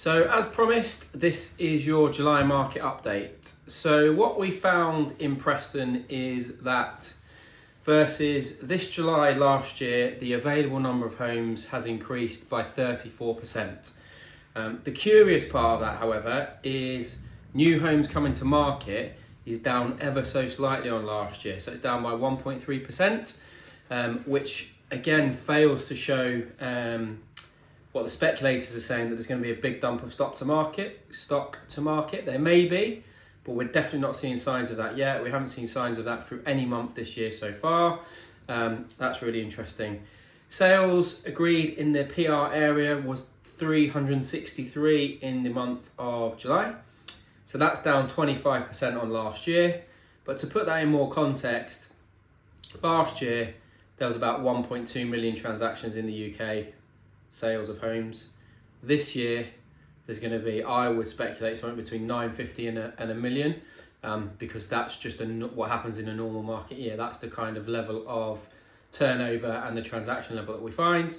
So as promised, this is your July market update. So what we found in Preston is that versus this July last year, the available number of homes has increased by 34%. The curious part of that, however, is new homes coming to market is down ever so slightly on last year. So it's down by 1.3%, which again fails to show what the speculators are saying, that there's going to be a big dump of stock to market. There may be, but we're definitely not seeing signs of that yet. We haven't seen signs of that through any month this year so far. That's really interesting. Sales agreed in the PR area was 363 in the month of July. So that's down 25% on last year. But to put that in more context, last year there was about 1.2 million transactions in the UK, sales of homes. This year there's going to be, I would speculate, something between 950 and a million, because that's just what happens in a normal market year. That's the kind of level of turnover and the transaction level that we find.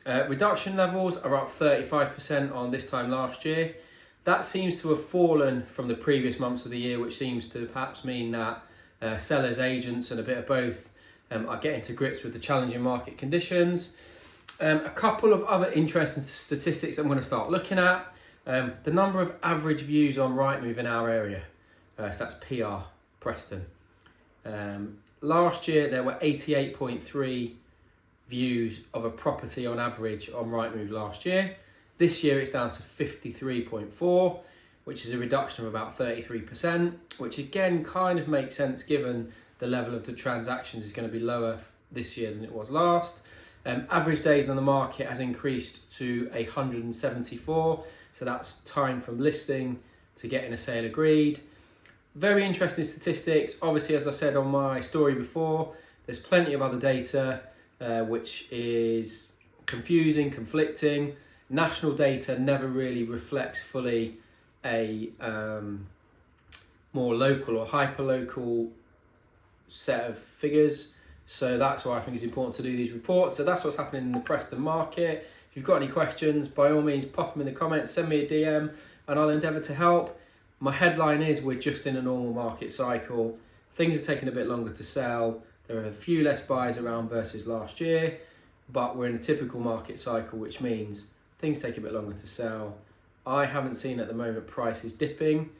Reduction levels are up 35% on this time last year. That seems to have fallen from the previous months of the year, which seems to perhaps mean that sellers, agents and a bit of both are getting to grips with the challenging market conditions. A couple of other interesting statistics I'm going to start looking at. The number of average views on Rightmove in our area. So that's PR, Preston. Last year there were 88.3 views of a property on average on Rightmove last year. This year it's down to 53.4, which is a reduction of about 33%, which again kind of makes sense given the level of the transactions is going to be lower this year than it was last. Average days on the market has increased to 174, so that's time from listing to getting a sale agreed. Very interesting statistics. Obviously, as I said on my story before, there's plenty of other data which is confusing, conflicting. National data never really reflects fully a more local or hyper-local set of figures. So that's why I think it's important to do these reports. So that's what's happening in the Preston market. If you've got any questions, by all means, pop them in the comments, send me a DM and I'll endeavour to help. My headline is we're just in a normal market cycle. Things are taking a bit longer to sell. There are a few less buyers around versus last year, but we're in a typical market cycle, which means things take a bit longer to sell. I haven't seen at the moment prices dipping.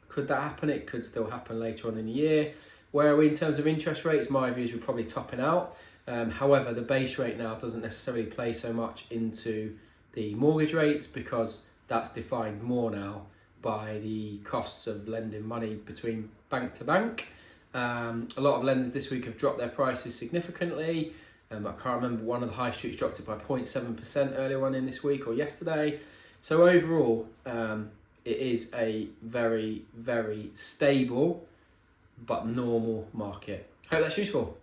Could that happen? It could still happen later on in the year. Where are we in terms of interest rates? My view is we're probably topping out. However, the base rate now doesn't necessarily play so much into the mortgage rates because that's defined more now by the costs of lending money between bank to bank. A lot of lenders this week have dropped their prices significantly. I can't remember, one of the high streets dropped it by 0.7% earlier on in this week or yesterday. So overall, it is a very, very stable but normal market. Hope that's useful.